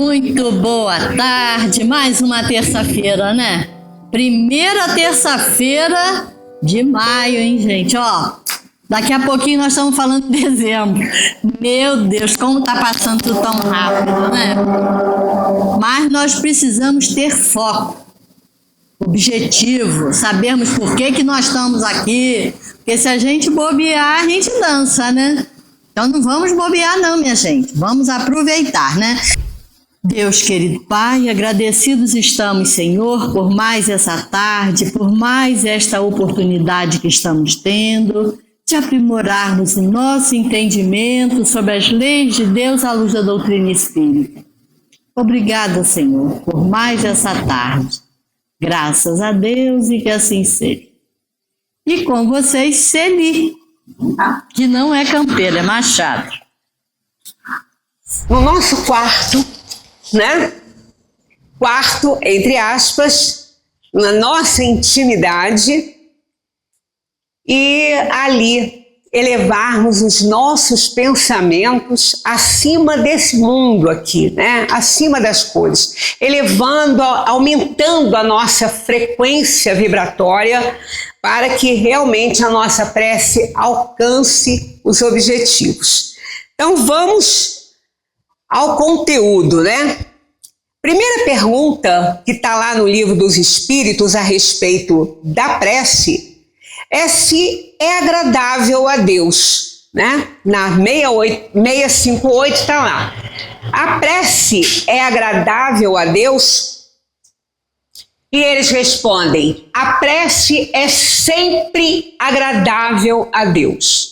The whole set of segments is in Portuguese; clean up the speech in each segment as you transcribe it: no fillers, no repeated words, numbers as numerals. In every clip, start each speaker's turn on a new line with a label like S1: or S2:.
S1: Muito boa tarde, mais uma terça-feira, né? Primeira terça-feira de maio, hein, gente? Ó, daqui a pouquinho nós estamos falando de dezembro. Meu Deus, como tá passando tudo tão rápido, né? Mas nós precisamos ter foco, objetivo, sabermos por que nós estamos aqui, porque se a gente bobear, a gente dança, né? Então não vamos bobear não, minha gente, vamos aproveitar, né? Deus querido Pai, agradecidos estamos, Senhor, por mais essa tarde, por mais esta oportunidade que estamos tendo de aprimorarmos o nosso entendimento sobre as leis de Deus à luz da doutrina espírita. Obrigada, Senhor, por mais essa tarde. Graças a Deus e que assim seja. E com vocês, Celi, que não é campeira, é Machado.
S2: No nosso quarto, né? Quarto, entre aspas, na nossa intimidade, e ali elevarmos os nossos pensamentos acima desse mundo aqui, né? Acima das coisas, elevando, aumentando a nossa frequência vibratória para que realmente a nossa prece alcance os objetivos. Então vamos ao conteúdo, né? Primeira pergunta que está lá no Livro dos Espíritos a respeito da prece é se é agradável a Deus, né? Na 658 está lá. A prece é agradável a Deus? E eles respondem, a prece é sempre agradável a Deus.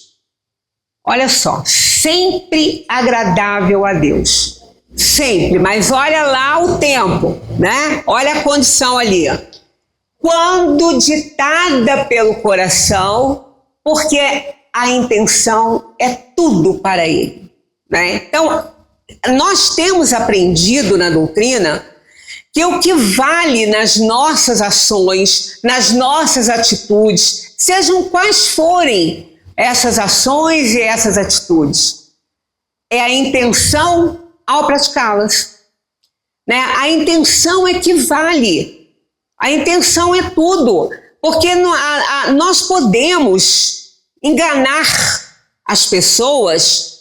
S2: Olha só, sempre agradável a Deus. Sempre, mas olha lá o tempo, né? Olha a condição ali. Quando ditada pelo coração, porque a intenção é tudo para ele, né? Então, nós temos aprendido na doutrina que o que vale nas nossas ações, nas nossas atitudes, sejam quais forem essas ações e essas atitudes, é a intenção ao praticá-las, né? A intenção é que vale, a intenção é tudo, porque nós podemos enganar as pessoas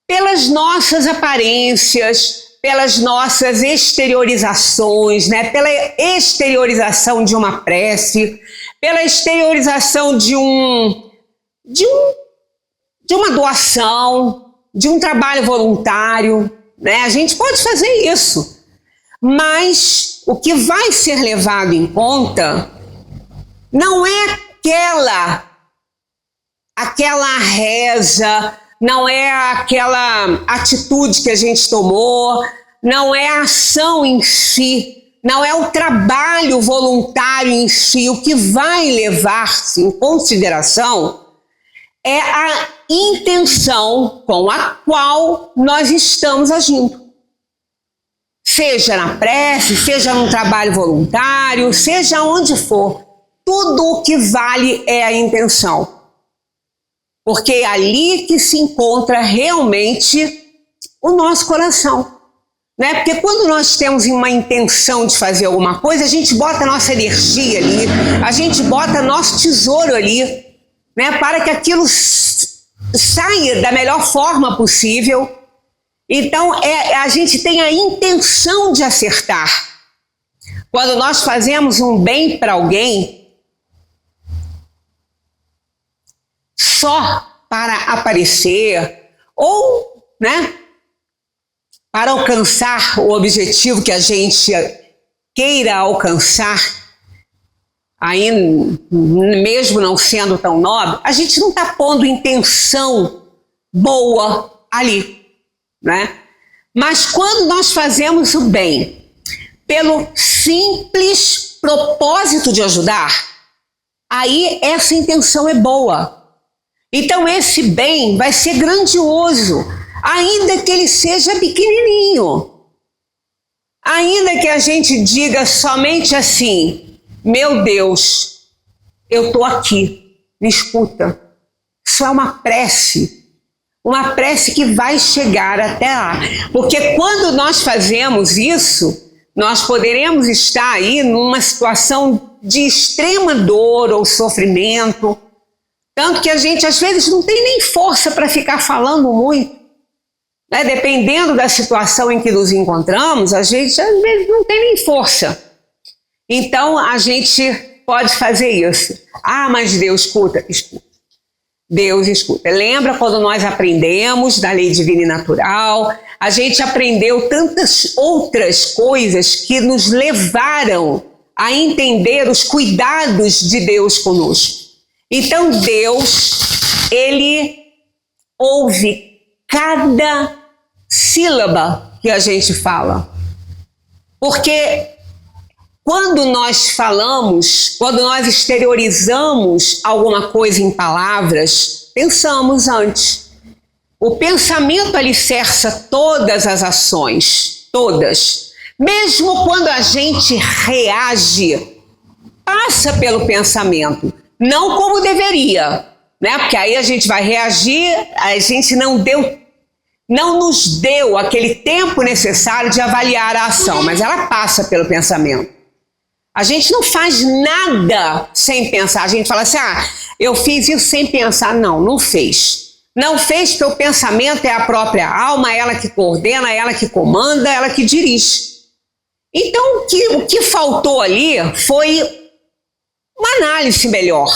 S2: pelas nossas aparências, pelas nossas exteriorizações, né? Pela exteriorização de uma prece, pela exteriorização de uma doação, de um trabalho voluntário, né? A gente pode fazer isso, mas o que vai ser levado em conta não é aquela reza, não é aquela atitude que a gente tomou, não é a ação em si, não é o trabalho voluntário em si. O que vai levar-se em consideração é a intenção com a qual nós estamos agindo. Seja na prece, seja num trabalho voluntário, seja onde for, tudo o que vale é a intenção. Porque é ali que se encontra realmente o nosso coração, né? Porque quando nós temos uma intenção de fazer alguma coisa, a gente bota a nossa energia ali, a gente bota nosso tesouro ali, né? Para que aquilo saia da melhor forma possível. Então, a gente tem a intenção de acertar. Quando nós fazemos um bem para alguém, só para aparecer ou, né, para alcançar o objetivo que a gente queira alcançar, aí mesmo não sendo tão nobre, a gente não está pondo intenção boa ali, né? Mas quando nós fazemos o bem pelo simples propósito de ajudar, aí essa intenção é boa. Então esse bem vai ser grandioso, ainda que ele seja pequenininho. Ainda que a gente diga somente assim, meu Deus, eu estou aqui, me escuta. Isso é uma prece. Uma prece que vai chegar até lá. Porque quando nós fazemos isso, nós poderemos estar aí numa situação de extrema dor ou sofrimento. Tanto que a gente, às vezes, não tem nem força para ficar falando muito. Né? Dependendo da situação em que nos encontramos, a gente, às vezes, não tem nem força. Então, a gente pode fazer isso. Ah, mas Deus escuta. Deus escuta. Lembra quando nós aprendemos da lei divina e natural? A gente aprendeu tantas outras coisas que nos levaram a entender os cuidados de Deus conosco. Então Deus, Ele ouve cada sílaba que a gente fala. Porque quando nós falamos, quando nós exteriorizamos alguma coisa em palavras, pensamos antes. O pensamento alicerça todas as ações, todas. Mesmo quando a gente reage, passa pelo pensamento, não como deveria, né? Porque aí a gente vai reagir, a gente não nos deu aquele tempo necessário de avaliar a ação, mas ela passa pelo pensamento. A gente não faz nada sem pensar. A gente fala assim, eu fiz isso sem pensar. Não, não fez. Não fez porque o pensamento é a própria alma, ela que coordena, ela que comanda, ela que dirige. Então, o que faltou ali foi uma análise melhor,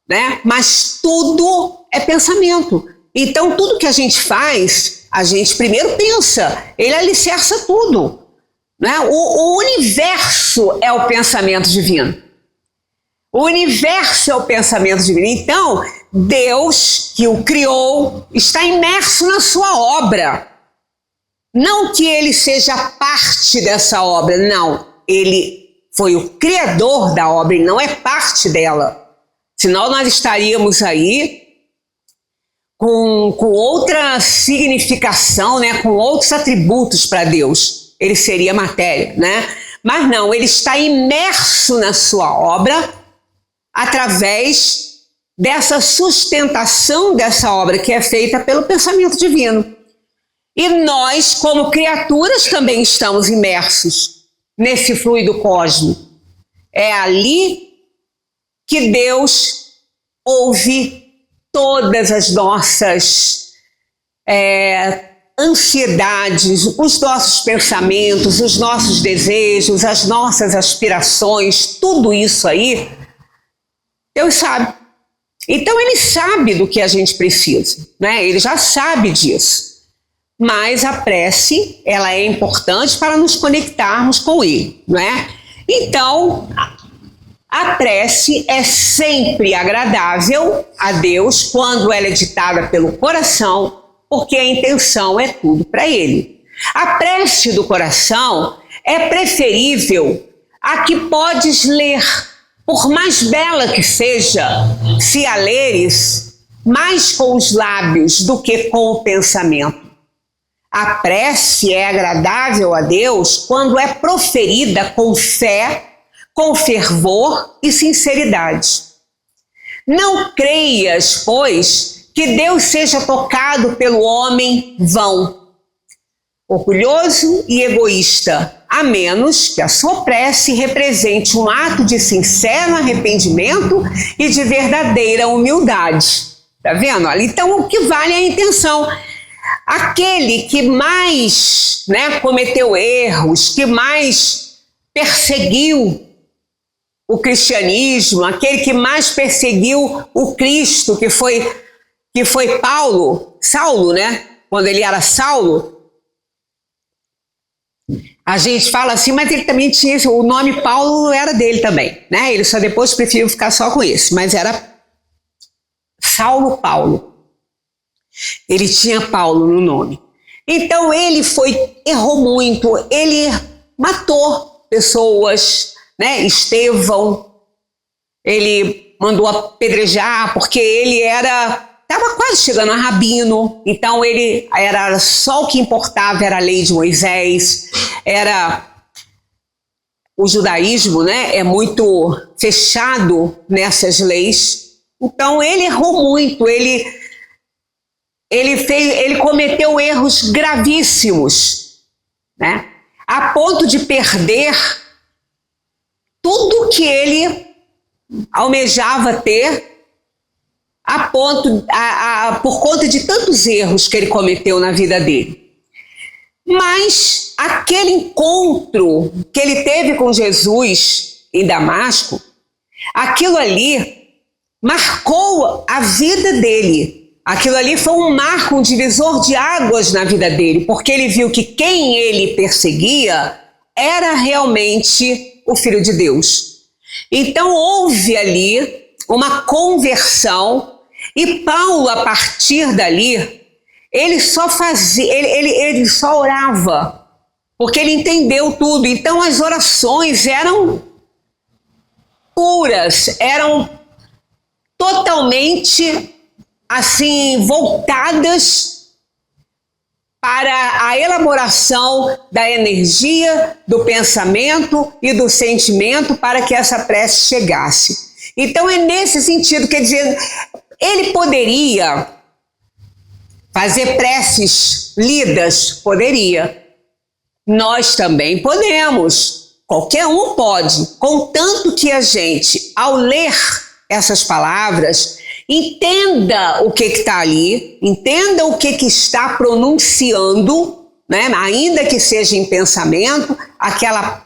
S2: né? Mas tudo é pensamento. Então, tudo que a gente faz, a gente primeiro pensa, ele alicerça tudo. Né? O universo é o pensamento divino. O universo é o pensamento divino. Então, Deus, que o criou, está imerso na sua obra. Não que ele seja parte dessa obra, não. Ele foi o criador da obra e não é parte dela. Senão nós estaríamos aí com outra significação, né? Com outros atributos para Deus. Ele seria matéria, né? Mas não, ele está imerso na sua obra através dessa sustentação dessa obra que é feita pelo pensamento divino. E nós, como criaturas, também estamos imersos nesse fluido cósmico. É ali que Deus ouve todas as nossas ansiedades, os nossos pensamentos, os nossos desejos, as nossas aspirações, tudo isso aí, Deus sabe. Então ele sabe do que a gente precisa, né? Ele já sabe disso. Mas a prece, ela é importante para nos conectarmos com ele, não é? Então, a prece é sempre agradável a Deus quando ela é ditada pelo coração, porque a intenção é tudo para ele. A prece do coração é preferível a que podes ler, por mais bela que seja, se a leres mais com os lábios do que com o pensamento. A prece é agradável a Deus quando é proferida com fé, com fervor e sinceridade. Não creias, pois, que Deus seja tocado pelo homem vão, orgulhoso e egoísta, a menos que a sua prece represente um ato de sincero arrependimento e de verdadeira humildade. Tá vendo? Então, o que vale é a intenção. Aquele que mais, né, cometeu erros, que mais perseguiu o cristianismo, aquele que mais perseguiu o Cristo, que foi Saulo, né? Quando ele era Saulo, a gente fala assim, mas ele também tinha, o nome Paulo era dele também, né? Ele só depois preferiu ficar só com esse, mas era Saulo Paulo. Ele tinha Paulo no nome. Então ele errou muito, ele matou pessoas, né? Estevão, ele mandou apedrejar porque ele estava quase chegando a rabino, então ele era só o que importava era a lei de Moisés, era o judaísmo, né? É muito fechado nessas leis. Então ele errou muito, ele ele cometeu erros gravíssimos, né? A ponto de perder tudo que ele almejava ter, por conta de tantos erros que ele cometeu na vida dele. Mas aquele encontro que ele teve com Jesus em Damasco, aquilo ali marcou a vida dele. Aquilo ali foi um marco, um divisor de águas na vida dele, porque ele viu que quem ele perseguia era realmente o Filho de Deus. Então houve ali uma conversão, e Paulo, a partir dali, ele só orava, porque ele entendeu tudo. Então as orações eram puras, eram totalmente assim voltadas para a elaboração da energia, do pensamento e do sentimento para que essa prece chegasse. Então é nesse sentido, quer dizer, ele poderia fazer preces lidas? Poderia. Nós também podemos. Qualquer um pode, contanto que a gente, ao ler essas palavras, entenda o que está ali, entenda o que está pronunciando, né? Ainda que seja em pensamento, aquela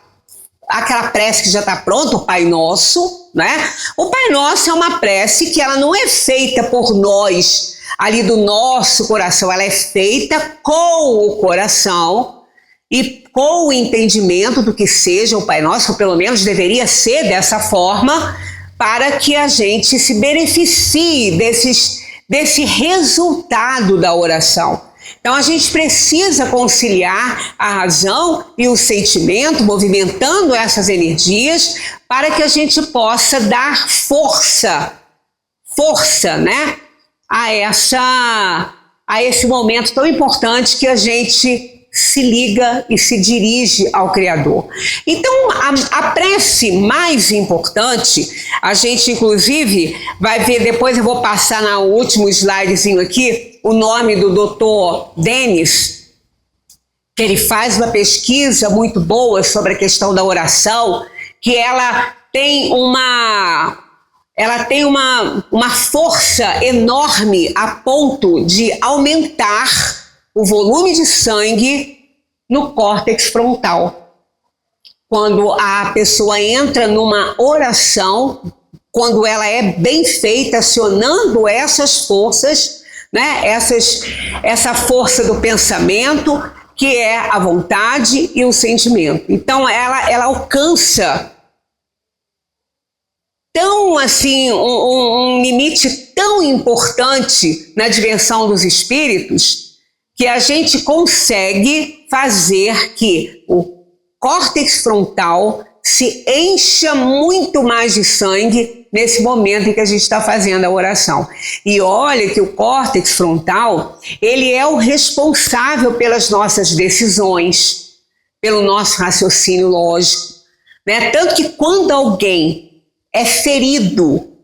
S2: prece que já está pronta, o Pai Nosso, né? O Pai Nosso é uma prece que ela não é feita por nós, ali do nosso coração, ela é feita com o coração e com o entendimento do que seja o Pai Nosso, ou pelo menos deveria ser dessa forma, para que a gente se beneficie desse resultado da oração. Então a gente precisa conciliar a razão e o sentimento, movimentando essas energias, para que a gente possa dar força, né, a esse momento tão importante que a gente se liga e se dirige ao Criador. Então, a prece mais importante, a gente inclusive vai ver, depois eu vou passar no último slidezinho aqui, o nome do Dr. Denis, que ele faz uma pesquisa muito boa sobre a questão da oração, que ela tem uma força enorme a ponto de aumentar o volume de sangue no córtex frontal. Quando a pessoa entra numa oração, quando ela é bem feita, acionando essas forças, né, essa força do pensamento, que é a vontade e o sentimento. Então ela alcança tão assim um limite tão importante na dimensão dos espíritos, que a gente consegue fazer que o córtex frontal se encha muito mais de sangue nesse momento em que a gente está fazendo a oração. E olha que o córtex frontal, ele é o responsável pelas nossas decisões, pelo nosso raciocínio lógico, né? Tanto que quando alguém é ferido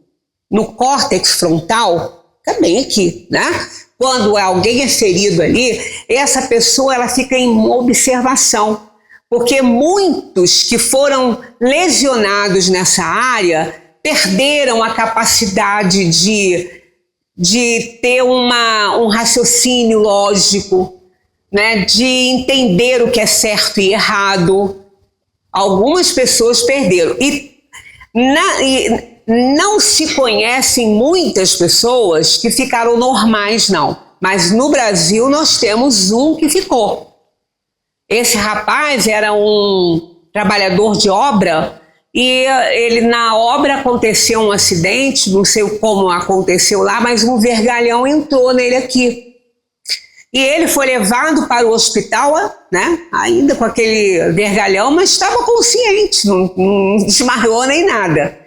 S2: no córtex frontal, também aqui, né? Quando alguém é ferido ali, essa pessoa ela fica em observação, porque muitos que foram lesionados nessa área perderam a capacidade de ter um raciocínio lógico, né, de entender o que é certo e errado. Algumas pessoas perderam. E não se conhecem muitas pessoas que ficaram normais, não. Mas no Brasil nós temos um que ficou. Esse rapaz era um trabalhador de obra e ele, na obra aconteceu um acidente, não sei como aconteceu lá, mas um vergalhão entrou nele aqui. E ele foi levado para o hospital, né, ainda com aquele vergalhão, mas estava consciente, não desmaiou nem nada.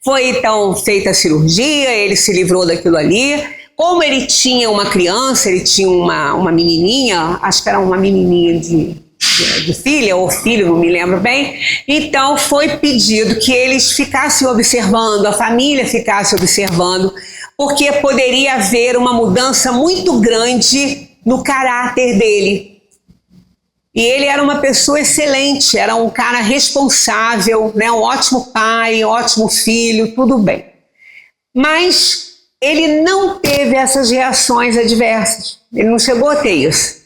S2: Foi então feita a cirurgia, ele se livrou daquilo ali. Como ele tinha uma criança, ele tinha uma menininha, acho que era uma menininha de filha ou filho, não me lembro bem. Então foi pedido que eles ficassem observando, a família ficasse observando, porque poderia haver uma mudança muito grande no caráter dele. E ele era uma pessoa excelente, era um cara responsável, né? Um ótimo pai, um ótimo filho, tudo bem. Mas ele não teve essas reações adversas, ele não chegou a ter isso.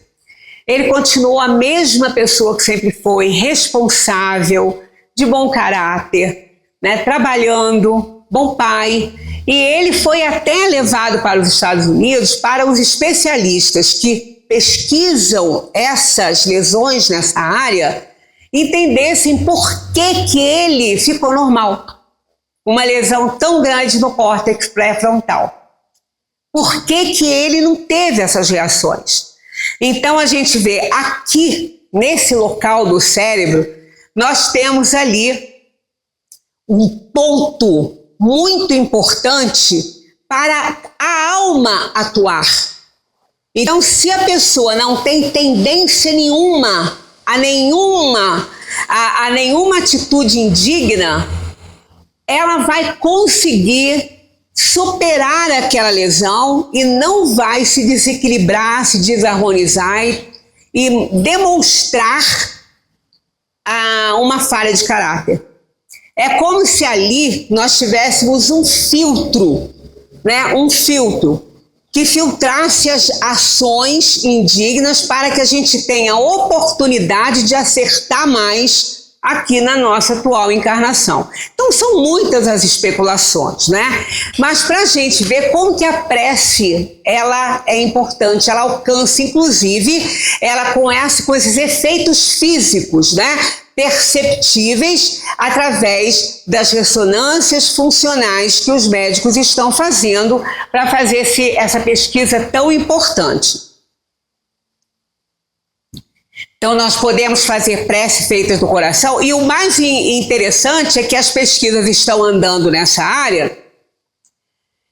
S2: Ele continuou a mesma pessoa que sempre foi, responsável, de bom caráter, né? Trabalhando, bom pai. E ele foi até levado para os Estados Unidos para os especialistas que pesquisam essas lesões nessa área entendessem por que ele ficou normal. Uma lesão tão grande no córtex pré-frontal. Por que ele não teve essas reações? Então a gente vê aqui, nesse local do cérebro, nós temos ali um ponto muito importante para a alma atuar. Então, se a pessoa não tem tendência nenhuma a nenhuma atitude indigna, ela vai conseguir superar aquela lesão e não vai se desequilibrar, se desarmonizar e demonstrar uma falha de caráter. É como se ali nós tivéssemos um filtro, né? Um filtro que filtrasse as ações indignas para que a gente tenha a oportunidade de acertar mais aqui na nossa atual encarnação. Então são muitas as especulações, né? Mas para a gente ver como que a prece, ela é importante, ela alcança, inclusive, ela com esses efeitos físicos, né? Perceptíveis através das ressonâncias funcionais que os médicos estão fazendo para fazer essa pesquisa tão importante. Então nós podemos fazer prece feitas do coração e o mais interessante é que as pesquisas estão andando nessa área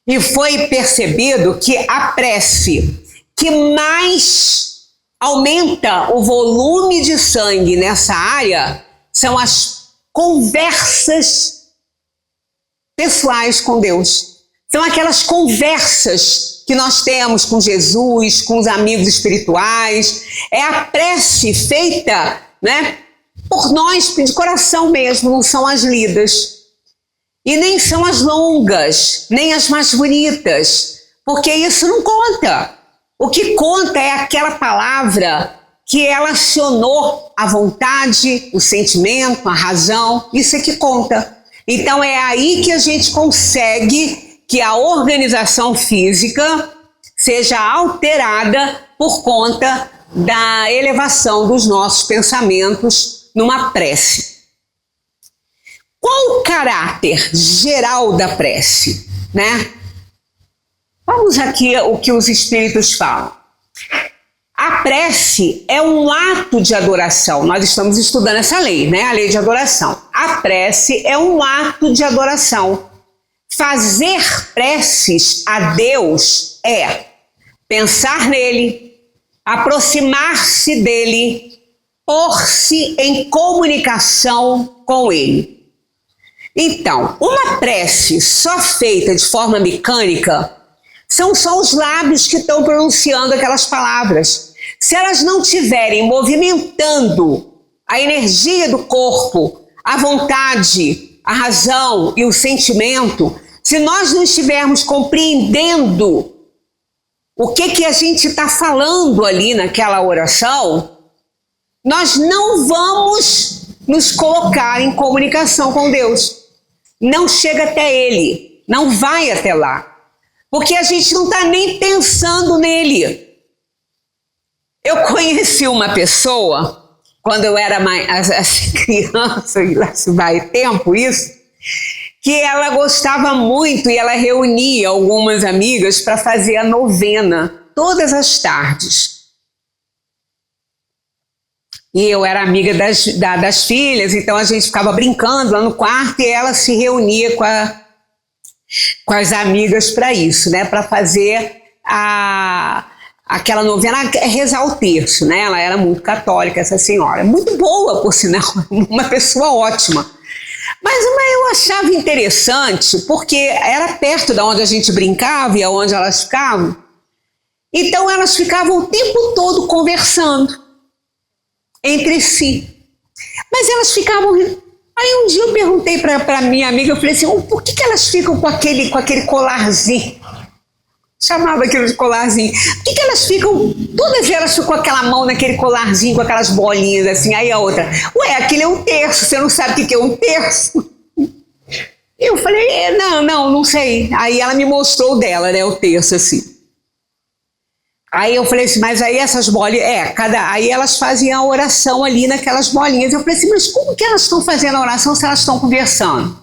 S2: e foi percebido que a prece que mais aumenta o volume de sangue nessa área são as conversas pessoais com Deus. São aquelas conversas que nós temos com Jesus, com os amigos espirituais. É a prece feita, né, por nós, de coração mesmo, não são as lidas. E nem são as longas, nem as mais bonitas, porque isso não conta. O que conta é aquela palavra que ela acionou a vontade, o sentimento, a razão, isso é que conta. Então é aí que a gente consegue que a organização física seja alterada por conta da elevação dos nossos pensamentos numa prece. Qual o caráter geral da prece, né? Vamos aqui o que os espíritos falam. A prece é um ato de adoração. Nós estamos estudando essa lei, né? A lei de adoração. A prece é um ato de adoração. Fazer preces a Deus é pensar nele, aproximar-se dele, pôr-se em comunicação com ele. Então, uma prece só feita de forma mecânica são só os lábios que estão pronunciando aquelas palavras. Se elas não estiverem movimentando a energia do corpo, a vontade, a razão e o sentimento, se nós não estivermos compreendendo o que a gente está falando ali naquela oração, nós não vamos nos colocar em comunicação com Deus. Não chega até Ele, não vai até lá. Porque a gente não está nem pensando nele. Eu conheci uma pessoa, quando eu era criança, e lá se vai tempo isso, que ela gostava muito e ela reunia algumas amigas para fazer a novena todas as tardes. E eu era amiga das filhas, então a gente ficava brincando lá no quarto e ela se reunia com as amigas para isso, né? Para fazer aquela novena, rezar o terço, né? Ela era muito católica, essa senhora. Muito boa, por sinal, uma pessoa ótima. Mas eu achava interessante, porque era perto da onde a gente brincava e aonde elas ficavam. Então elas ficavam o tempo todo conversando entre si. Mas elas ficavam... Aí um dia eu perguntei para minha amiga, eu falei assim, por que elas ficam com aquele colarzinho? Chamava aquilo de colarzinho. Por que elas ficam, todas elas ficam com aquela mão naquele colarzinho, com aquelas bolinhas assim? Aí a outra, aquele é um terço, você não sabe o que é um terço? Eu falei, não sei. Aí ela me mostrou o dela, né, o terço assim. Aí eu falei assim, mas aí essas bolinhas, aí elas faziam a oração ali naquelas bolinhas. Eu falei assim, mas como que elas estão fazendo a oração se elas estão conversando?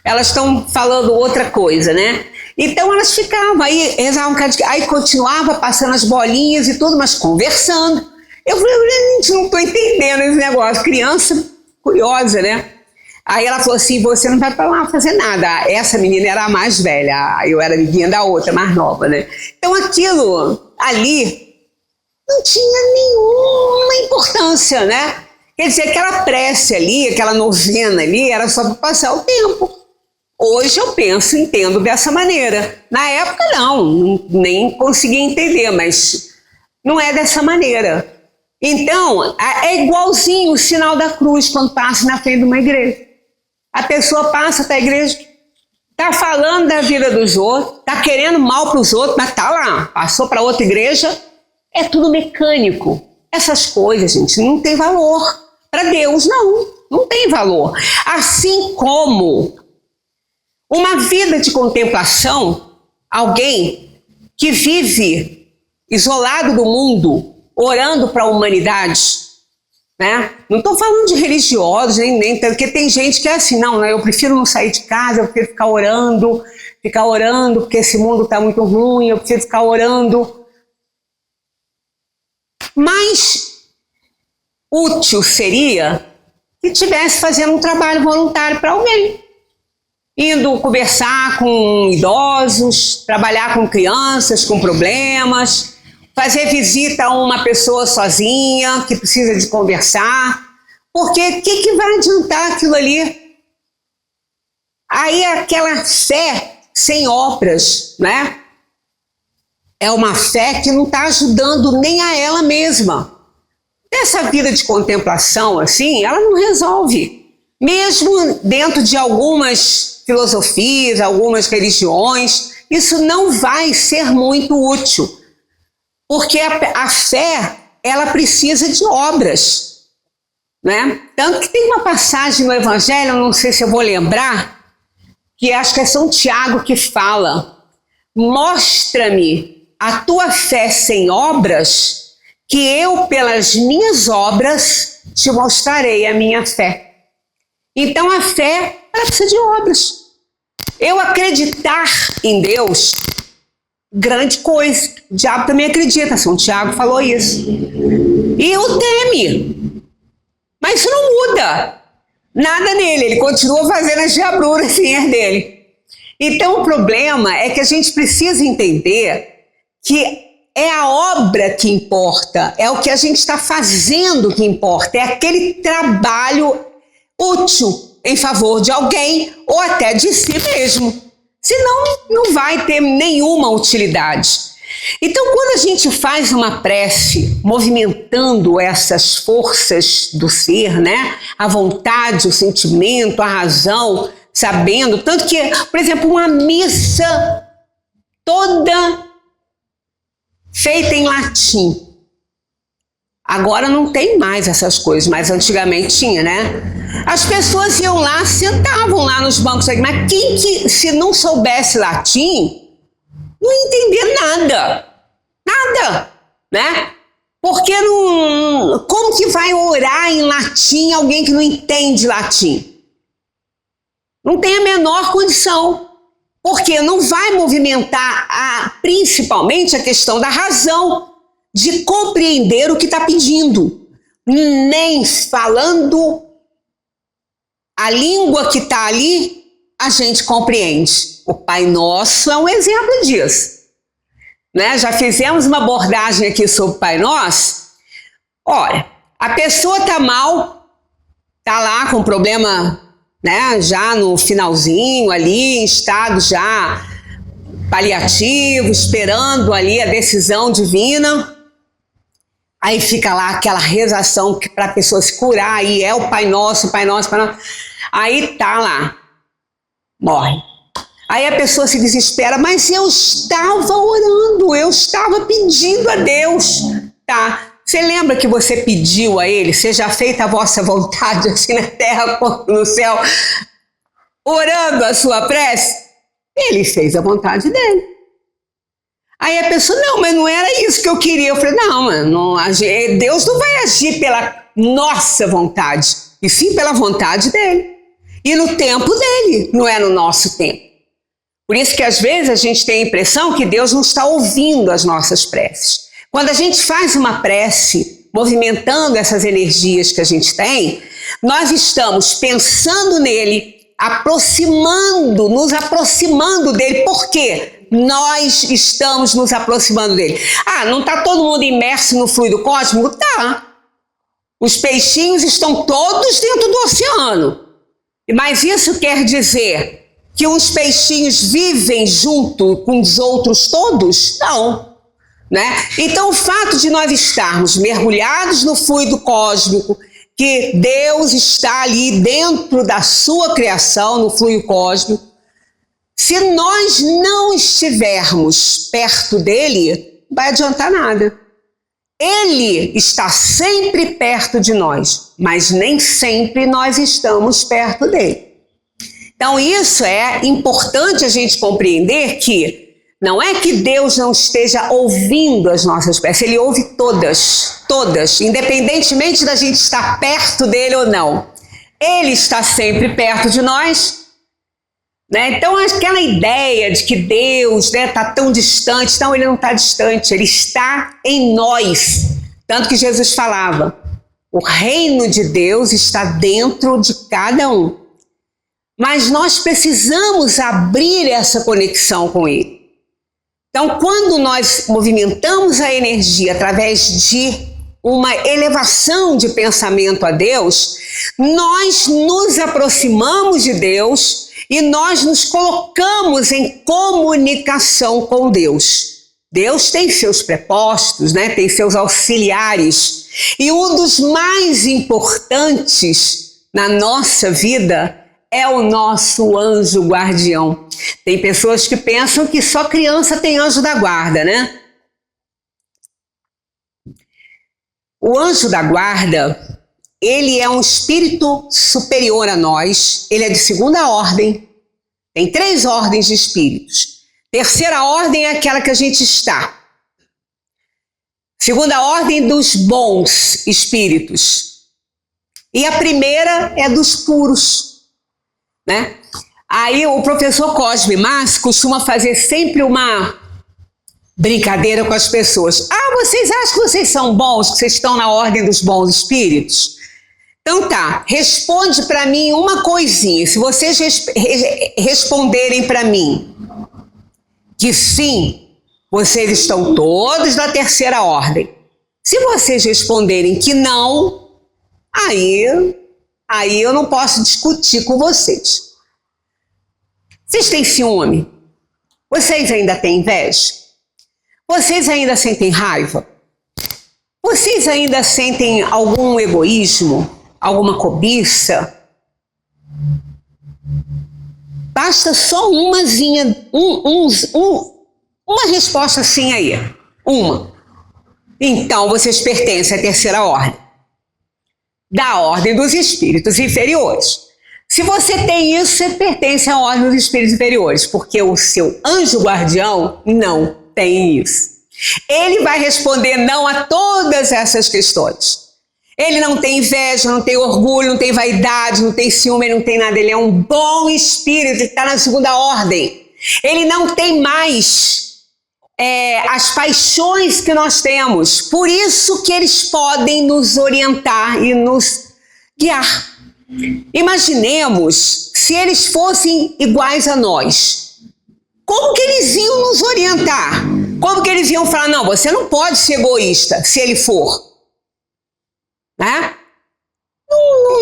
S2: Elas estão falando outra coisa, né? Então elas ficavam, aí rezavam, aí continuava passando as bolinhas e tudo, mas conversando. Eu falei, gente, não estou entendendo esse negócio. Criança curiosa, né? Aí ela falou assim, você não vai para lá fazer nada. Essa menina era a mais velha, eu era amiguinha da outra, mais nova, né? Então aquilo ali não tinha nenhuma importância, né? Quer dizer, aquela prece ali, aquela novena ali, era só para passar o tempo. Hoje eu penso, entendo dessa maneira. Na época não, nem conseguia entender, mas não é dessa maneira. Então, é igualzinho o sinal da cruz quando passa na frente de uma igreja. A pessoa passa para a igreja, está falando da vida dos outros, está querendo mal para os outros, mas está lá, passou para outra igreja, é tudo mecânico. Essas coisas, gente, não tem valor. Para Deus, não tem valor. Assim como uma vida de contemplação, alguém que vive isolado do mundo, orando para a humanidade, né? Não estou falando de religiosos, nem porque tem gente que é assim, não, eu prefiro não sair de casa, eu prefiro ficar orando, porque esse mundo está muito ruim, eu prefiro ficar orando. Mais útil seria que estivesse fazendo um trabalho voluntário para alguém. Indo conversar com idosos, trabalhar com crianças com problemas, fazer visita a uma pessoa sozinha que precisa de conversar. Porque o que vai adiantar aquilo ali? Aí aquela fé sem obras, né? É uma fé que não está ajudando nem a ela mesma. Essa vida de contemplação, assim, ela não resolve. Mesmo dentro de algumas filosofias, algumas religiões, isso não vai ser muito útil. Porque a fé, ela precisa de obras, né? Tanto que tem uma passagem no Evangelho, não sei se eu vou lembrar, que acho que é São Tiago que fala, mostra-me a tua fé sem obras, que eu, pelas minhas obras, te mostrarei a minha fé. Então a fé, ela precisa de obras. Eu acreditar em Deus, grande coisa. O diabo também acredita, São Tiago falou isso. E o teme. Mas isso não muda nada nele, ele continua fazendo as diabruras dele. Então o problema é que a gente precisa entender que é a obra que importa, é o que a gente está fazendo que importa, é aquele trabalho útil em favor de alguém ou até de si mesmo. Senão não vai ter nenhuma utilidade. Então, quando a gente faz uma prece movimentando essas forças do ser, né? A vontade, o sentimento, a razão, sabendo, tanto que, por exemplo, uma missa toda feita em latim. Agora não tem mais essas coisas, mas antigamente tinha, né? As pessoas iam lá, sentavam lá nos bancos, mas quem que, se não soubesse latim, não ia entender nada, né? Porque não, como que vai orar em latim alguém que não entende latim? Não tem a menor condição, porque não vai movimentar principalmente a questão da razão, de compreender o que está pedindo, nem falando a língua que está ali, a gente compreende. O Pai Nosso é um exemplo disso, né? Já fizemos uma abordagem aqui sobre o Pai Nosso. Olha, a pessoa está mal, está lá com problema né, já no finalzinho ali, em estado já paliativo, esperando ali a decisão divina. Aí fica lá aquela rezação para a pessoa se curar, aí é o Pai Nosso, Pai Nosso, Pai Nosso. Aí tá lá, morre. Aí a pessoa se desespera, mas eu estava orando, eu estava pedindo a Deus, tá? Você lembra que você pediu a Ele, seja feita a vossa vontade, assim na terra como no céu, orando a sua prece? Ele fez a vontade dele. Aí a pessoa, não, mas não era isso que eu queria. Eu falei, não, Deus não vai agir pela nossa vontade, e sim pela vontade dele. E no tempo dele, não é no nosso tempo. Por isso que às vezes a gente tem a impressão que Deus não está ouvindo as nossas preces. Quando a gente faz uma prece, movimentando essas energias que a gente tem, nós estamos pensando nele, nos aproximando dele. Por quê? Nós estamos nos aproximando dele. Ah, não está todo mundo imerso no fluido cósmico? Tá. Os peixinhos estão todos dentro do oceano. Mas isso quer dizer que os peixinhos vivem junto com os outros todos? Não. Né? Então o fato de nós estarmos mergulhados no fluido cósmico, que Deus está ali dentro da sua criação, no fluido cósmico, se nós não estivermos perto dele, não vai adiantar nada. Ele está sempre perto de nós, mas nem sempre nós estamos perto dele. Então isso é importante a gente compreender, que não é que Deus não esteja ouvindo as nossas preces, Ele ouve todas, independentemente da gente estar perto dele ou não. Ele está sempre perto de nós, né? Então aquela ideia de que Deus está tão distante, não, Ele não está distante, Ele está em nós. Tanto que Jesus falava, o reino de Deus está dentro de cada um. Mas nós precisamos abrir essa conexão com Ele. Então, quando nós movimentamos a energia através de uma elevação de pensamento a Deus, nós nos aproximamos de Deus e nós nos colocamos em comunicação com Deus. Deus tem seus prepostos, né? Tem seus auxiliares. E um dos mais importantes na nossa vida é o nosso anjo guardião. Tem pessoas que pensam que só criança tem anjo da guarda, né? O anjo da guarda, ele é um espírito superior a nós, ele é de segunda ordem, tem 3 ordens de espíritos. Terceira ordem é aquela que a gente está. Segunda ordem dos bons espíritos. E a primeira é dos puros. Né? Aí o professor Cosme Mas costuma fazer sempre uma brincadeira com as pessoas. Ah, vocês acham que vocês são bons, que vocês estão na ordem dos bons espíritos? Então tá, responde para mim uma coisinha. Se vocês responderem para mim que sim, vocês estão todos na terceira ordem. Se vocês responderem que não, aí eu não posso discutir com vocês. Vocês têm ciúme? Vocês ainda têm inveja? Vocês ainda sentem raiva? Vocês ainda sentem algum egoísmo? Alguma cobiça? Basta só uma resposta assim aí. Uma. Então vocês pertencem à terceira ordem. Da ordem dos espíritos inferiores. Se você tem isso, você pertence à ordem dos espíritos inferiores, porque o seu anjo guardião não tem isso. Ele vai responder não a todas essas questões. Ele não tem inveja, não tem orgulho, não tem vaidade, não tem ciúme, ele não tem nada. Ele é um bom espírito, ele está na segunda ordem. Ele não tem mais as paixões que nós temos. Por isso que eles podem nos orientar e nos guiar. Imaginemos se eles fossem iguais a nós. Como que eles iam nos orientar? Como que eles iam falar, não, você não pode ser egoísta se ele for? Né?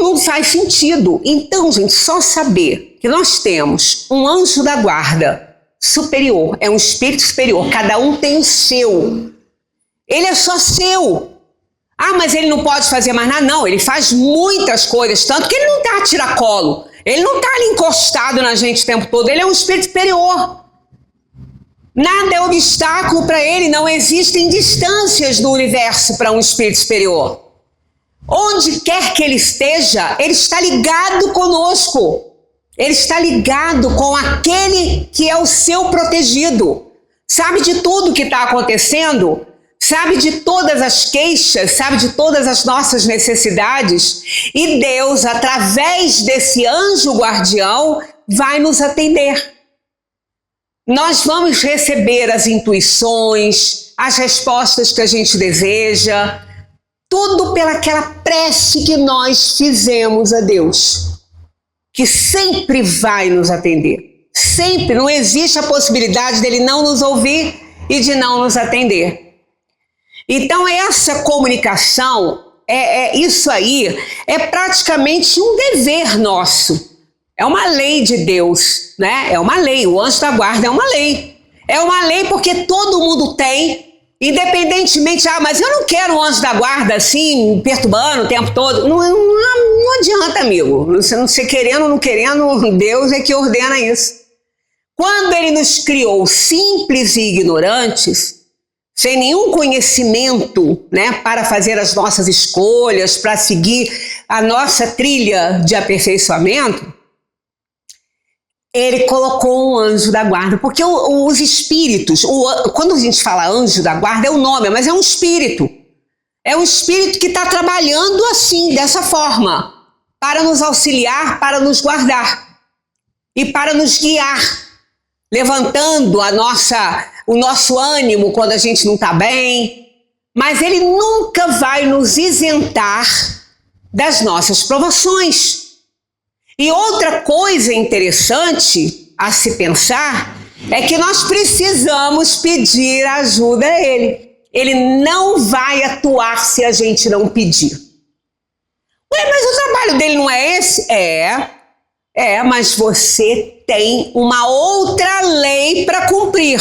S2: não faz sentido. Então, gente, só saber que nós temos um anjo da guarda superior, é um espírito superior, cada um tem o seu. Ele é só seu. Ah, mas ele não pode fazer mais nada? Não, ele faz muitas coisas, tanto que ele não está a tiracolo. Ele não está ali encostado na gente o tempo todo, ele é um espírito superior. Nada é obstáculo para ele, não existem distâncias no universo para um espírito superior. Onde quer que ele esteja, ele está ligado conosco. Ele está ligado com aquele que é o seu protegido. Sabe de tudo que está acontecendo, sabe de todas as queixas, sabe de todas as nossas necessidades. E Deus, através desse anjo guardião, vai nos atender. Nós vamos receber as intuições, as respostas que a gente deseja, tudo pelaquela prece que nós fizemos a Deus, que sempre vai nos atender. Sempre, não existe a possibilidade dele não nos ouvir e de não nos atender. Então essa comunicação, isso aí é praticamente um dever nosso. É uma lei de Deus, né? É uma lei, o anjo da guarda é uma lei. É uma lei porque todo mundo tem, independentemente, mas eu não quero um anjo da guarda assim, perturbando o tempo todo. Não adianta, amigo. Você querendo ou não querendo, Deus é que ordena isso. Quando ele nos criou simples e ignorantes, sem nenhum conhecimento, né, para fazer as nossas escolhas, para seguir a nossa trilha de aperfeiçoamento, ele colocou um anjo da guarda, porque os espíritos, quando a gente fala anjo da guarda é o nome, mas é um espírito que está trabalhando assim, dessa forma, para nos auxiliar, para nos guardar e para nos guiar, levantando o nosso ânimo quando a gente não está bem, mas ele nunca vai nos isentar das nossas provações. E outra coisa interessante a se pensar é que nós precisamos pedir ajuda a ele. Ele não vai atuar se a gente não pedir. Ué, mas o trabalho dele não é esse? Mas você tem uma outra lei para cumprir,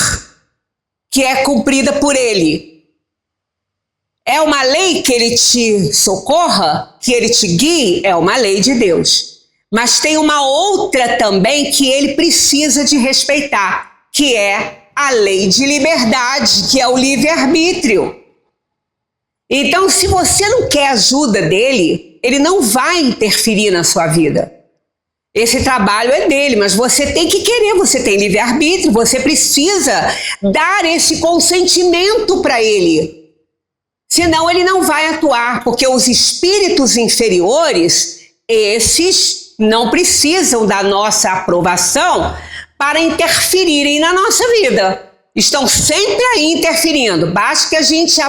S2: que é cumprida por ele. É uma lei que ele te socorra, que ele te guie, é uma lei de Deus. Mas tem uma outra também que ele precisa de respeitar, que é a lei de liberdade, que é o livre-arbítrio. Então, se você não quer ajuda dele, ele não vai interferir na sua vida. Esse trabalho é dele, mas você tem que querer, você tem livre-arbítrio, você precisa dar esse consentimento para ele. Senão ele não vai atuar, porque os espíritos inferiores, esses não precisam da nossa aprovação para interferirem na nossa vida. Estão sempre aí interferindo. Basta que a gente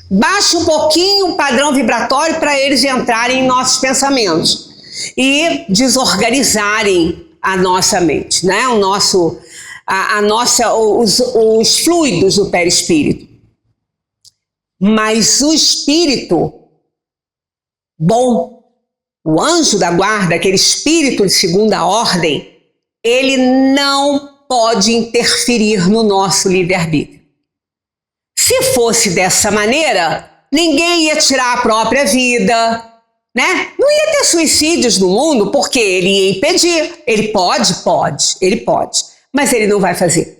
S2: baixe um pouquinho o padrão vibratório para eles entrarem em nossos pensamentos e desorganizarem a nossa mente, né? Os fluidos do perispírito. Mas o espírito bom, o anjo da guarda, aquele espírito de segunda ordem, ele não pode interferir no nosso livre-arbítrio. Se fosse dessa maneira, ninguém ia tirar a própria vida, né? Não ia ter suicídios no mundo, porque ele ia impedir. Ele pode, mas ele não vai fazer.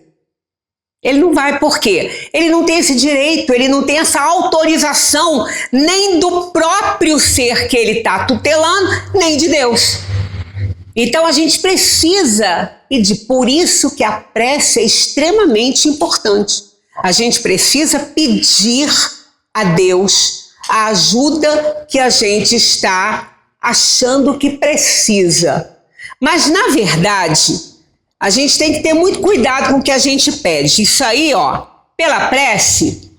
S2: Ele não vai, por quê? Ele não tem esse direito, ele não tem essa autorização nem do próprio ser que ele está tutelando, nem de Deus. Então a gente precisa, por isso que a prece é extremamente importante. A gente precisa pedir a Deus a ajuda que a gente está achando que precisa. Mas, na verdade, a gente tem que ter muito cuidado com o que a gente pede. Isso aí, pela prece,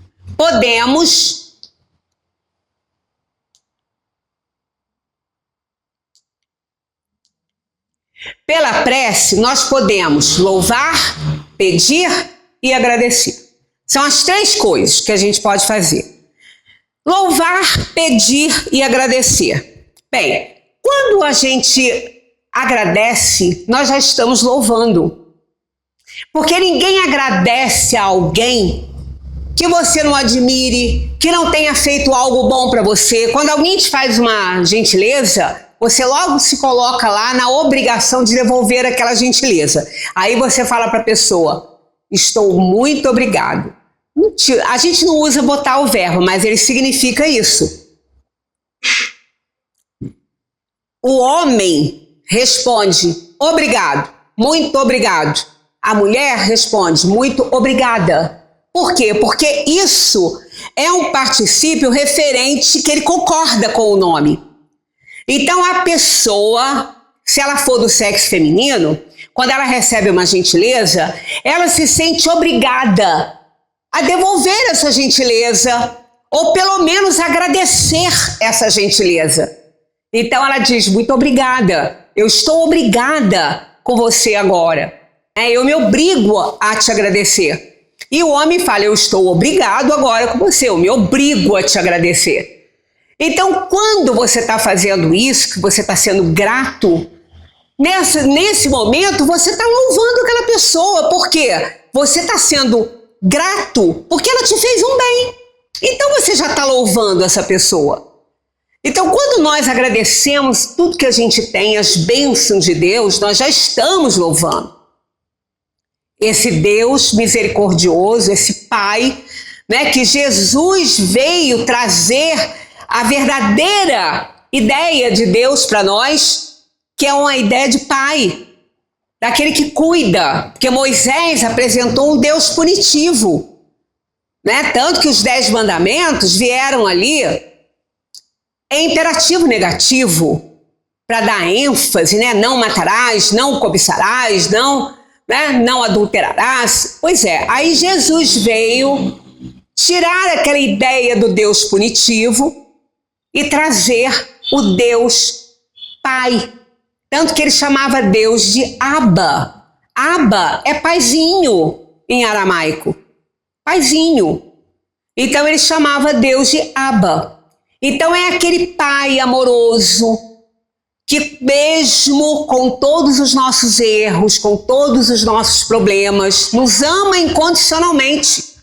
S2: Pela prece, nós podemos louvar, pedir e agradecer. São as 3 coisas que a gente pode fazer. Louvar, pedir e agradecer. Bem, quando a gente agradece, nós já estamos louvando. Porque ninguém agradece a alguém que você não admire, que não tenha feito algo bom para você. Quando alguém te faz uma gentileza, você logo se coloca lá na obrigação de devolver aquela gentileza. Aí você fala para a pessoa, estou muito obrigado. A gente não usa botar o verbo, mas ele significa isso. O homem responde, obrigado, muito obrigado. A mulher responde, muito obrigada. Por quê? Porque isso é um particípio referente que ele concorda com o nome. Então a pessoa, se ela for do sexo feminino, quando ela recebe uma gentileza, ela se sente obrigada a devolver essa gentileza, ou pelo menos agradecer essa gentileza. Então ela diz, muito obrigada, eu estou obrigada com você agora. Eu me obrigo a te agradecer. E o homem fala, eu estou obrigado agora com você, eu me obrigo a te agradecer. Então, quando você está fazendo isso, que você está sendo grato, nesse momento você está louvando aquela pessoa. Por quê? Você está sendo grato porque ela te fez um bem. Então você já está louvando essa pessoa. Então, quando nós agradecemos tudo que a gente tem, as bênçãos de Deus, nós já estamos louvando. Esse Deus misericordioso, esse Pai, né, que Jesus veio trazer a verdadeira ideia de Deus para nós, que é uma ideia de Pai, daquele que cuida, porque Moisés apresentou um Deus punitivo, né? Tanto que os 10 mandamentos vieram ali em imperativo negativo, para dar ênfase, né? Não matarás, não cobiçarás, não adulterarás. Pois é, aí Jesus veio tirar aquela ideia do Deus punitivo e trazer o Deus Pai. Tanto que ele chamava Deus de Abba. Abba é paizinho em aramaico. Paizinho. Então ele chamava Deus de Abba. Então é aquele Pai amoroso que mesmo com todos os nossos erros, com todos os nossos problemas, nos ama incondicionalmente.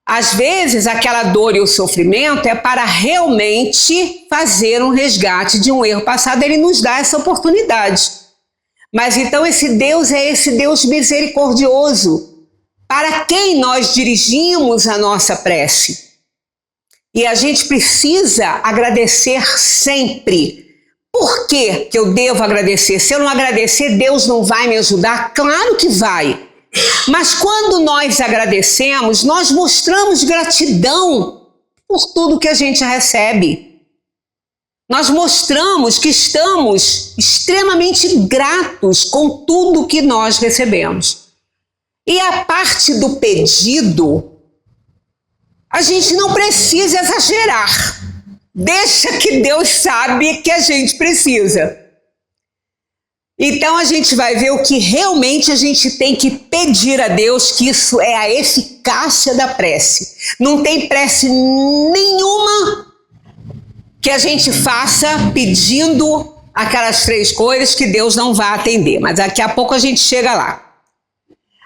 S2: Às vezes, aquela dor e o sofrimento é para realmente fazer um resgate de um erro passado. Ele nos dá essa oportunidade. Mas então esse Deus é esse Deus misericordioso, para quem nós dirigimos a nossa prece. E a gente precisa agradecer sempre. Por que eu devo agradecer? Se eu não agradecer, Deus não vai me ajudar? Claro que vai. Mas quando nós agradecemos, nós mostramos gratidão por tudo que a gente recebe. Nós mostramos que estamos extremamente gratos com tudo que nós recebemos. E a parte do pedido, a gente não precisa exagerar. Deixa que Deus sabe que a gente precisa. Então a gente vai ver o que realmente a gente tem que pedir a Deus, que isso é a eficácia da prece. Não tem prece nenhuma que a gente faça pedindo aquelas 3 coisas que Deus não vai atender. Mas daqui a pouco a gente chega lá.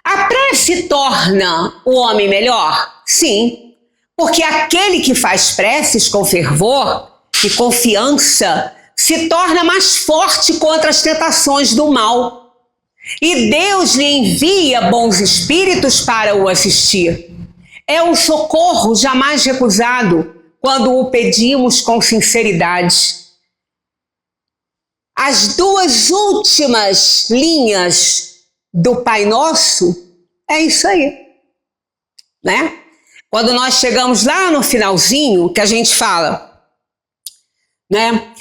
S2: A prece torna o homem melhor? Sim. Porque aquele que faz preces com fervor e confiança se torna mais forte contra as tentações do mal. E Deus lhe envia bons espíritos para o assistir. É um socorro jamais recusado quando o pedimos com sinceridade. As 2 últimas linhas do Pai Nosso é isso aí, né? Quando nós chegamos lá no finalzinho, que a gente fala, né?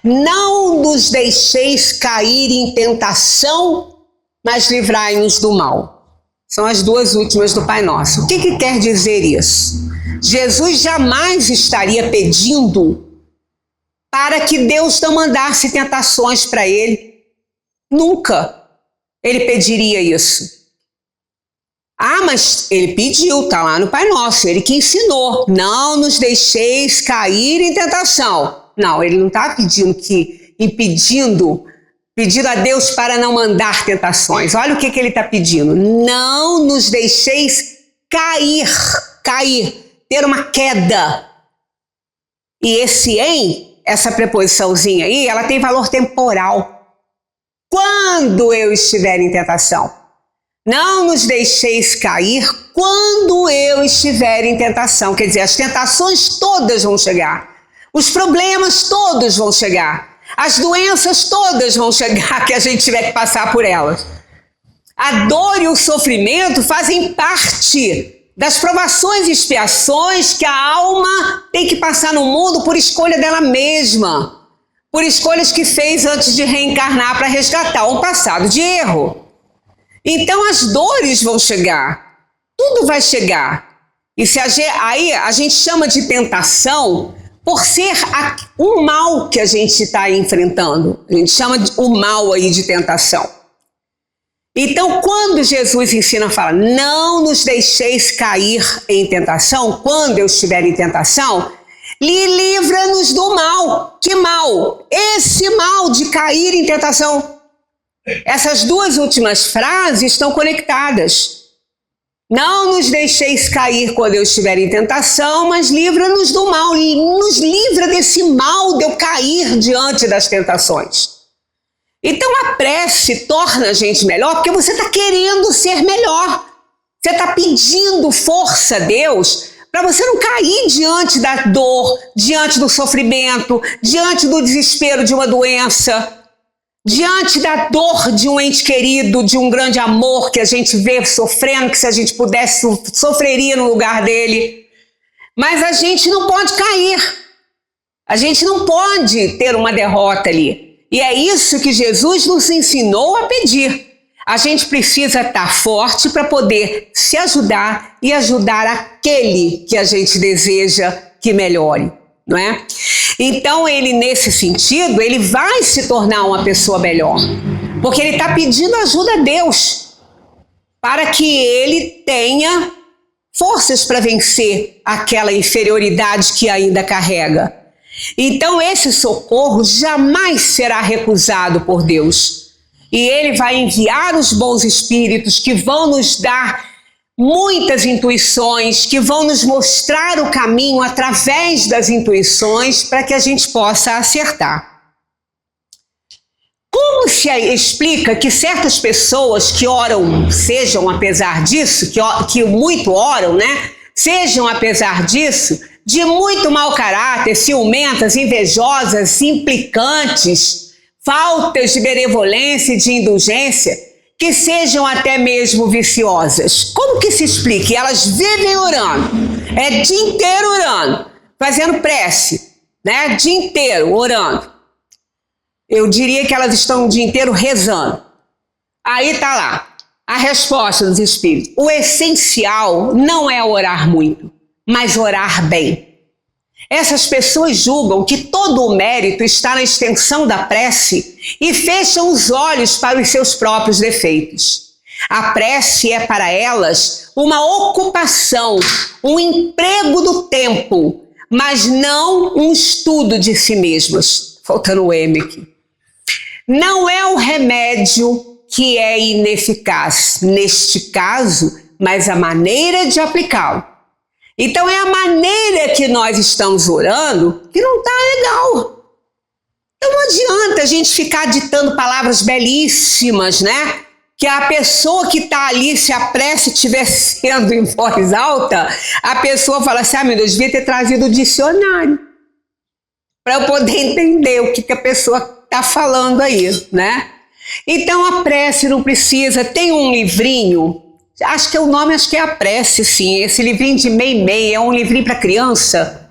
S2: Não nos deixeis cair em tentação, mas livrai-nos do mal. São as 2 últimas do Pai Nosso. O que quer dizer isso? Jesus jamais estaria pedindo para que Deus não mandasse tentações para ele. Nunca ele pediria isso. Ah, mas ele pediu, está lá no Pai Nosso, ele que ensinou. Não nos deixeis cair em tentação. Não, ele não está pedindo a Deus para não mandar tentações. Olha o que ele está pedindo. Não nos deixeis cair, ter uma queda. E essa preposiçãozinha aí, ela tem valor temporal. Quando eu estiver em tentação. Não nos deixeis cair quando eu estiver em tentação. Quer dizer, as tentações todas vão chegar. Os problemas todos vão chegar. As doenças todas vão chegar que a gente tiver que passar por elas. A dor e o sofrimento fazem parte das provações e expiações que a alma tem que passar no mundo por escolha dela mesma, por escolhas que fez antes de reencarnar para resgatar um passado de erro. Então as dores vão chegar, tudo vai chegar. E aí a gente chama de tentação por ser um mal que a gente está enfrentando. A gente chama o mal aí de tentação. Então, quando Jesus ensina, fala, não nos deixeis cair em tentação, quando eu estiver em tentação, livra-nos do mal. Que mal? Esse mal de cair em tentação. Essas duas últimas frases estão conectadas. Não nos deixeis cair quando eu estiver em tentação, mas livra-nos do mal. E nos livra desse mal de eu cair diante das tentações. Então a prece torna a gente melhor porque você está querendo ser melhor. Você está pedindo força a Deus para você não cair diante da dor, diante do sofrimento, diante do desespero de uma doença, diante da dor de um ente querido, de um grande amor que a gente vê sofrendo, que se a gente pudesse sofreria no lugar dele. Mas a gente não pode cair. A gente não pode ter uma derrota ali. E é isso que Jesus nos ensinou a pedir. A gente precisa estar forte para poder se ajudar e ajudar aquele que a gente deseja que melhore, não é? Então ele, nesse sentido, ele vai se tornar uma pessoa melhor, porque ele está pedindo ajuda a Deus para que ele tenha forças para vencer aquela inferioridade que ainda carrega. Então esse socorro jamais será recusado por Deus. E ele vai enviar os bons espíritos que vão nos dar muitas intuições, que vão nos mostrar o caminho através das intuições para que a gente possa acertar. Como se explica que certas pessoas que oram, sejam apesar disso, que muito oram, né? Sejam apesar disso, de muito mau caráter, ciumentas, invejosas, implicantes, faltas de benevolência e de indulgência, que sejam até mesmo viciosas. Como que se explica? Elas vivem orando, dia inteiro orando, fazendo prece, né? Dia inteiro orando. Eu diria que elas estão o dia inteiro rezando. Aí tá lá a resposta dos espíritos. O essencial não é orar muito, mas orar bem. Essas pessoas julgam que todo o mérito está na extensão da prece e fecham os olhos para os seus próprios defeitos. A prece é para elas uma ocupação, um emprego do tempo, mas não um estudo de si mesmas. Faltando o M aqui. Não é o remédio que é ineficaz neste caso, mas a maneira de aplicá-lo. Então é a maneira que nós estamos orando que não está legal. Então não adianta a gente ficar ditando palavras belíssimas, né? Que a pessoa que está ali, se a prece estiver sendo em voz alta, a pessoa fala assim, meu Deus, devia ter trazido o dicionário para eu poder entender o que a pessoa está falando aí, né? Então a prece não precisa, tem um livrinho, acho que o nome é a prece, sim, esse livrinho de Meimei, é um livrinho para criança,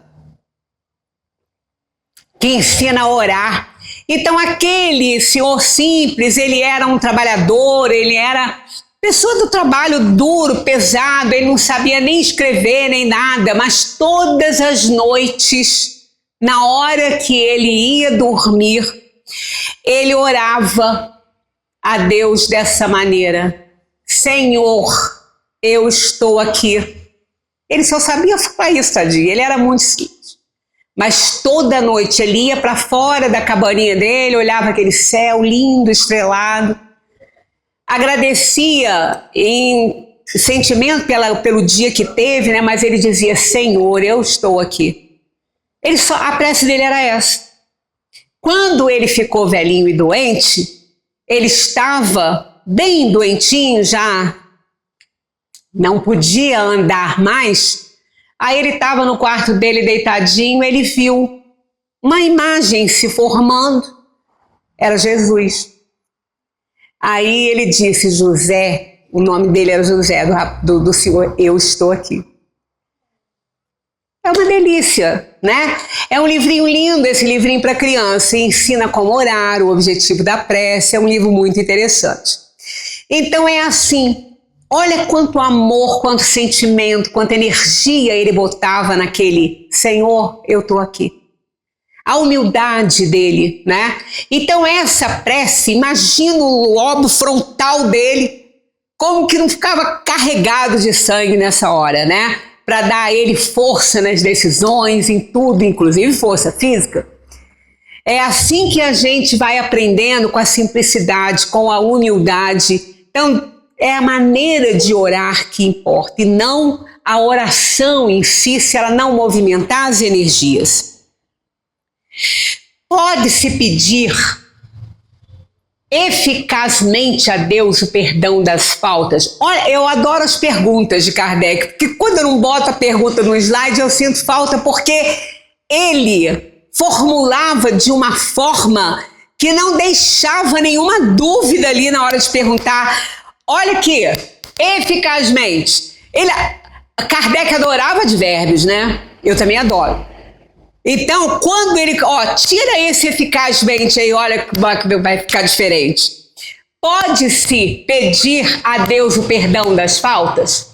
S2: que ensina a orar. Então aquele senhor simples, ele era um trabalhador, ele era pessoa do trabalho duro, pesado, ele não sabia nem escrever nem nada, mas todas as noites, na hora que ele ia dormir, ele orava a Deus dessa maneira: Senhor, eu estou aqui. Ele só sabia falar isso, tadinho, ele era muito simples. Mas toda noite ele ia para fora da cabaninha dele, olhava aquele céu lindo, estrelado, agradecia em sentimento pelo dia que teve, né? Mas ele dizia: Senhor, eu estou aqui. A prece dele era essa. Quando ele ficou velhinho e doente, ele estava bem doentinho já, não podia andar mais. Aí ele estava no quarto dele deitadinho, ele viu uma imagem se formando, era Jesus. Aí ele disse: José, o nome dele era José, do Senhor, eu estou aqui. É uma delícia, né? É um livrinho lindo, esse livrinho para criança, ensina como orar, o objetivo da prece, é um livro muito interessante. Então é assim. Olha quanto amor, quanto sentimento, quanta energia ele botava naquele Senhor, eu estou aqui. A humildade dele, né? Então essa prece, imagina o lobo frontal dele, como que não ficava carregado de sangue nessa hora, né? Para dar a ele força nas decisões, em tudo, inclusive força física. É assim que a gente vai aprendendo com a simplicidade, com a humildade. Então, é a maneira de orar que importa e não a oração em si, se ela não movimentar as energias. Pode-se pedir eficazmente a Deus o perdão das faltas? Olha, eu adoro as perguntas de Kardec, porque quando eu não boto a pergunta no slide eu sinto falta, porque ele formulava de uma forma que não deixava nenhuma dúvida ali na hora de perguntar. Olha aqui, eficazmente. Kardec adorava advérbios, né? Eu também adoro. Então, quando ele... tira esse eficazmente aí, olha que vai ficar diferente. Pode-se pedir a Deus o perdão das faltas?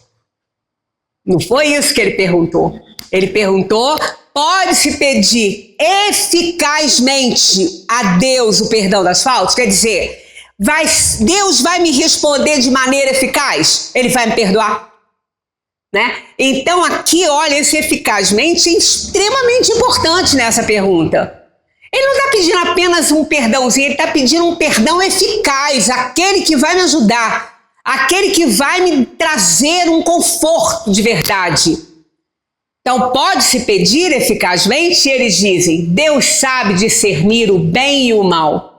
S2: Não foi isso que ele perguntou. Ele perguntou, pode-se pedir eficazmente a Deus o perdão das faltas? Quer dizer... Deus vai me responder de maneira eficaz? Ele vai me perdoar? Né? Então aqui, olha, esse eficazmente é extremamente importante nessa pergunta. Ele não está pedindo apenas um perdãozinho, ele está pedindo um perdão eficaz, aquele que vai me ajudar, aquele que vai me trazer um conforto de verdade. Então pode-se pedir eficazmente? Eles dizem, Deus sabe discernir o bem e o mal.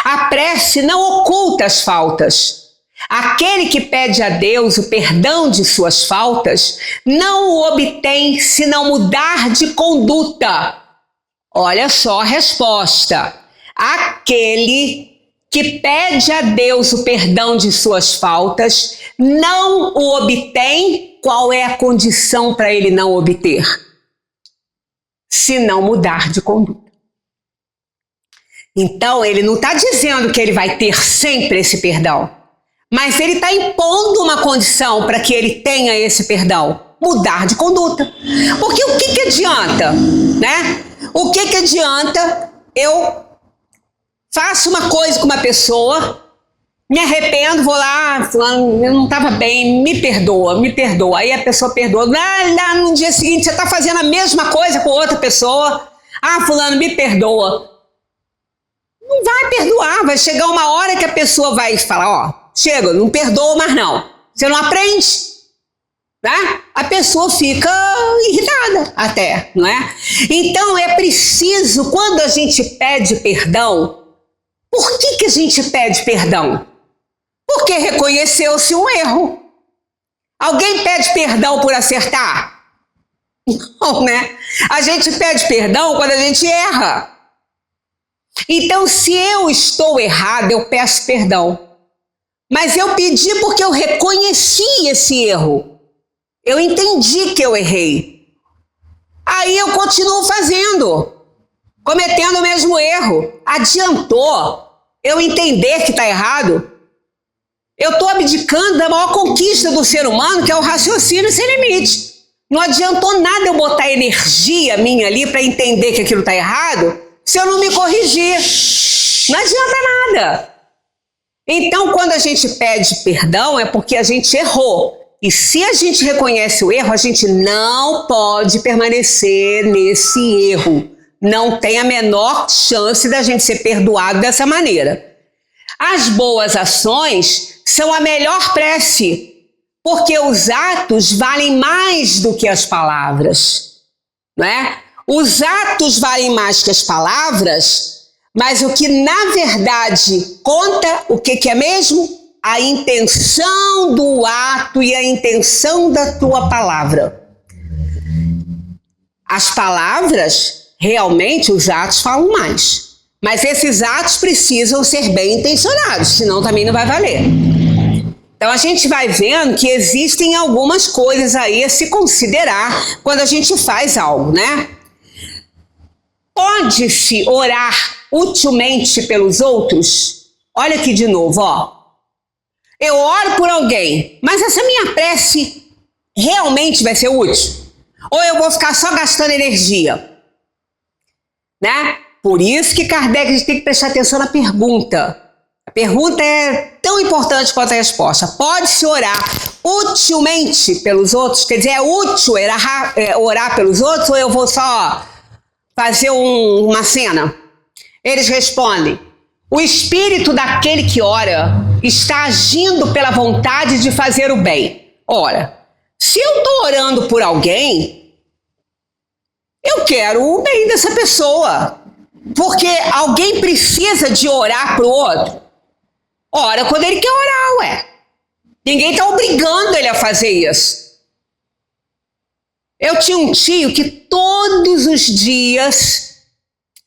S2: A prece não oculta as faltas. Aquele que pede a Deus o perdão de suas faltas não o obtém se não mudar de conduta. Olha só a resposta. Aquele que pede a Deus o perdão de suas faltas não o obtém. Qual é a condição para ele não obter? Se não mudar de conduta. Então, ele não está dizendo que ele vai ter sempre esse perdão, mas ele está impondo uma condição para que ele tenha esse perdão, mudar de conduta. Porque o que adianta, né? O que adianta eu faço uma coisa com uma pessoa, me arrependo, vou lá, fulano, eu não estava bem, me perdoa. Aí a pessoa perdoa. Lá no dia seguinte você está fazendo a mesma coisa com outra pessoa. Fulano, me perdoa. Não vai perdoar, vai chegar uma hora que a pessoa vai falar, chega, não perdoa mais não. Você não aprende, né? A pessoa fica irritada até, não é? Então é preciso, quando a gente pede perdão, por que a gente pede perdão? Porque reconheceu-se um erro. Alguém pede perdão por acertar? Não, né? A gente pede perdão quando a gente erra. Então, se eu estou errado, eu peço perdão. Mas eu pedi porque eu reconheci esse erro. Eu entendi que eu errei. Aí eu continuo fazendo, cometendo o mesmo erro. Adiantou eu entender que está errado? Eu estou abdicando da maior conquista do ser humano, que é o raciocínio sem limite. Não adiantou nada eu botar energia minha ali para entender que aquilo está errado, se eu não me corrigir. Não adianta nada. Então, quando a gente pede perdão, é porque a gente errou. E se a gente reconhece o erro, a gente não pode permanecer nesse erro. Não tem a menor chance da gente ser perdoado dessa maneira. As boas ações são a melhor prece, porque os atos valem mais do que as palavras, não é? Os atos valem mais que as palavras, mas o que na verdade conta, o que é mesmo? A intenção do ato e a intenção da tua palavra. As palavras, realmente, os atos falam mais. Mas esses atos precisam ser bem intencionados, senão também não vai valer. Então a gente vai vendo que existem algumas coisas aí a se considerar quando a gente faz algo, né? Pode-se orar utilmente pelos outros? Olha aqui de novo, ó. Eu oro por alguém, mas essa minha prece realmente vai ser útil? Ou eu vou ficar só gastando energia? Né? Por isso que Kardec tem que prestar atenção na pergunta. A pergunta é tão importante quanto a resposta. Pode-se orar utilmente pelos outros? Quer dizer, é útil orar pelos outros ou eu vou só fazer uma cena? Eles respondem: o espírito daquele que ora está agindo pela vontade de fazer o bem. Ora, se eu estou orando por alguém, eu quero o bem dessa pessoa. Porque alguém precisa de orar para o outro. Ora quando ele quer orar, ué. Ninguém está obrigando ele a fazer isso. Eu tinha um tio que todos os dias,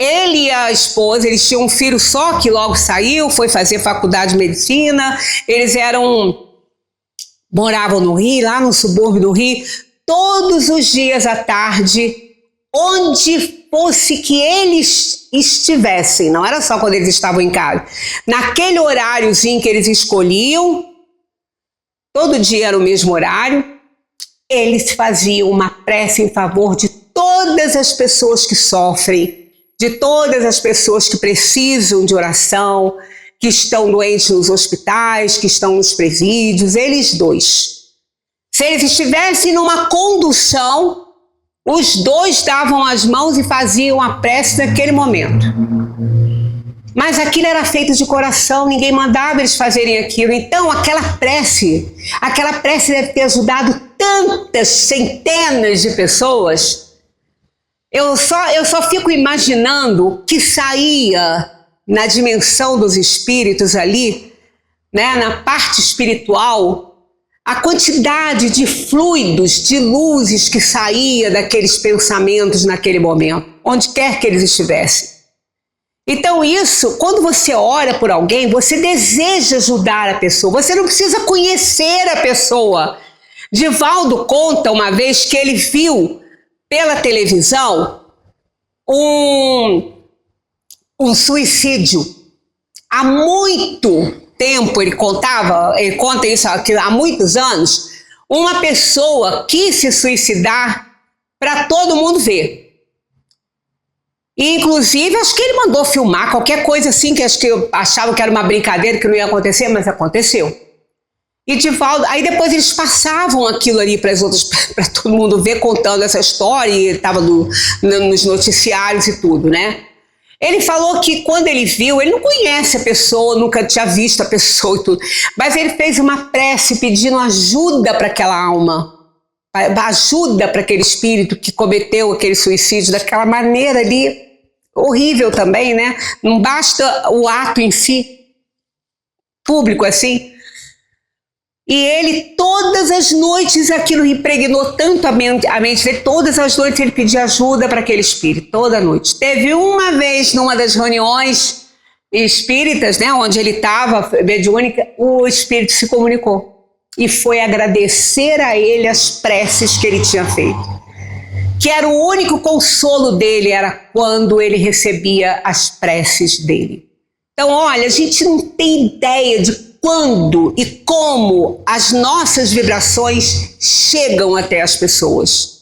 S2: ele e a esposa, eles tinham um filho só que logo saiu, foi fazer faculdade de medicina, eles moravam no Rio, lá no subúrbio do Rio, todos os dias à tarde, onde fosse que eles estivessem, não era só quando eles estavam em casa, naquele horáriozinho que eles escolhiam, todo dia era o mesmo horário, eles faziam uma prece em favor de todas as pessoas que sofrem, de todas as pessoas que precisam de oração, que estão doentes nos hospitais, que estão nos presídios, eles dois. Se eles estivessem numa condução, os dois davam as mãos e faziam a prece naquele momento. Mas aquilo era feito de coração, ninguém mandava eles fazerem aquilo. Então aquela prece deve ter ajudado tantas centenas de pessoas. Eu só fico imaginando o que saía na dimensão dos espíritos ali, né, na parte espiritual, a quantidade de fluidos, de luzes que saía daqueles pensamentos naquele momento, onde quer que eles estivessem. Então isso, quando você ora por alguém, você deseja ajudar a pessoa, você não precisa conhecer a pessoa. Divaldo conta uma vez que ele viu pela televisão um suicídio. Há muito tempo, ele conta isso há muitos anos, uma pessoa quis se suicidar para todo mundo ver. E, inclusive, acho que ele mandou filmar qualquer coisa assim, que acho que eu achava que era uma brincadeira, que não ia acontecer, mas aconteceu. E Divaldo, aí depois eles passavam aquilo ali para todo mundo ver, contando essa história, e ele estava nos noticiários e tudo, né? Ele falou que quando ele viu, ele não conhece a pessoa, nunca tinha visto a pessoa e tudo, mas ele fez uma prece pedindo ajuda para aquela alma, ajuda para aquele espírito que cometeu aquele suicídio daquela maneira ali, horrível também, né? Não basta o ato em si, público assim. E ele, todas as noites, aquilo impregnou tanto a mente dele, todas as noites ele pedia ajuda para aquele espírito, toda noite. Teve uma vez, numa das reuniões espíritas, né, onde ele estava, mediúnica, o espírito se comunicou e foi agradecer a ele as preces que ele tinha feito. Que era o único consolo dele, era quando ele recebia as preces dele. Então, olha, a gente não tem ideia de quando e como as nossas vibrações chegam até as pessoas.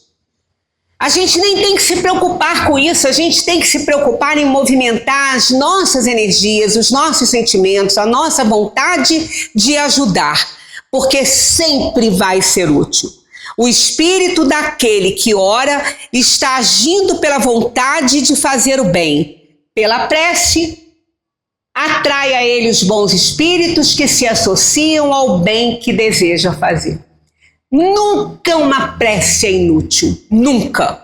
S2: A gente nem tem que se preocupar com isso, a gente tem que se preocupar em movimentar as nossas energias, os nossos sentimentos, a nossa vontade de ajudar. porque sempre vai ser útil. O espírito daquele que ora está agindo pela vontade de fazer o bem. Pela prece, atrai a ele os bons espíritos que se associam ao bem que deseja fazer. Nunca uma prece é inútil, nunca.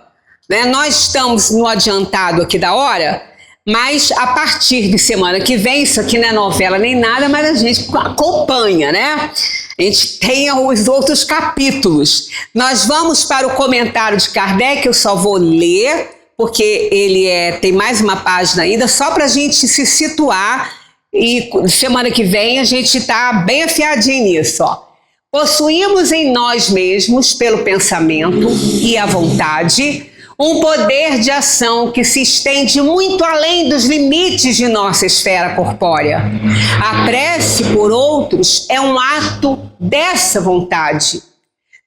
S2: Né? Nós estamos no adiantado aqui da hora, mas a partir de semana que vem, isso aqui não é novela nem nada, mas a gente acompanha, né? A gente tem os outros capítulos. Nós vamos para o comentário de Kardec, eu só vou ler, porque ele tem mais uma página ainda, só para a gente se situar, e semana que vem a gente está bem afiadinho nisso, ó. Possuímos em nós mesmos, pelo pensamento e a vontade, um poder de ação que se estende muito além dos limites de nossa esfera corpórea. A prece por outros é um ato dessa vontade.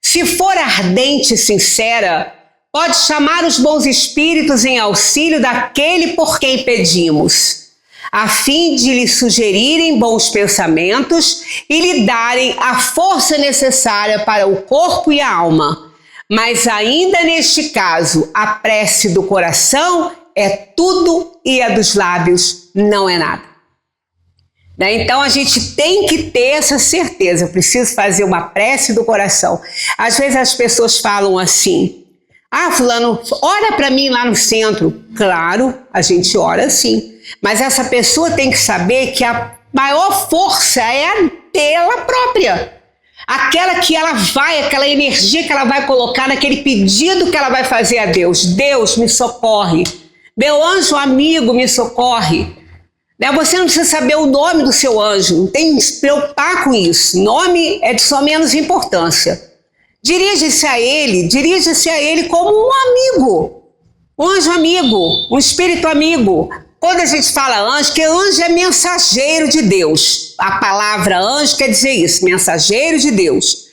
S2: Se for ardente e sincera, pode chamar os bons espíritos em auxílio daquele por quem pedimos, a fim de lhe sugerirem bons pensamentos e lhe darem a força necessária para o corpo e a alma. Mas ainda neste caso, a prece do coração é tudo e a dos lábios não é nada. Então a gente tem que ter essa certeza, eu preciso fazer uma prece do coração. Às vezes as pessoas falam assim, fulano, ora para mim lá no centro. Claro, a gente ora sim, mas essa pessoa tem que saber que a maior força é a dela própria. Aquela que ela vai, aquela energia que ela vai colocar naquele pedido que ela vai fazer a Deus. Deus, me socorre. Meu anjo amigo, me socorre. Você não precisa saber o nome do seu anjo, não tem que se preocupar com isso. Nome é de só menos importância. Dirija-se a ele como um amigo, um anjo amigo, um espírito amigo. Quando a gente fala anjo, que anjo é mensageiro de Deus. A palavra anjo quer dizer isso, mensageiro de Deus.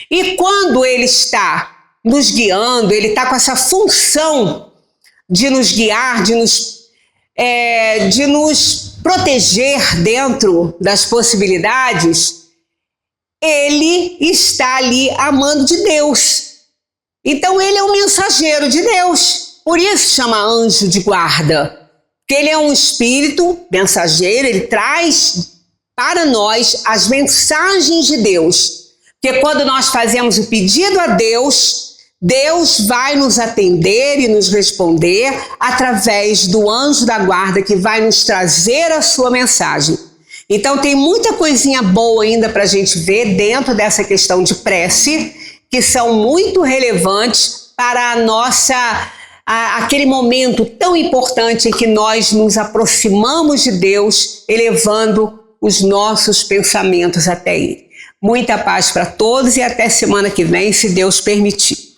S2: E quando ele está nos guiando, ele está com essa função de nos guiar, de nos proteger dentro das possibilidades, ele está ali amando de Deus. Então ele é um mensageiro de Deus, por isso chama anjo de guarda. Porque ele é um espírito mensageiro, ele traz para nós as mensagens de Deus. Porque quando nós fazemos o pedido a Deus, Deus vai nos atender e nos responder através do anjo da guarda que vai nos trazer a sua mensagem. Então tem muita coisinha boa ainda para a gente ver dentro dessa questão de prece, que são muito relevantes para aquele momento tão importante em que nós nos aproximamos de Deus, elevando os nossos pensamentos até Ele. Muita paz para todos e até semana que vem, se Deus permitir.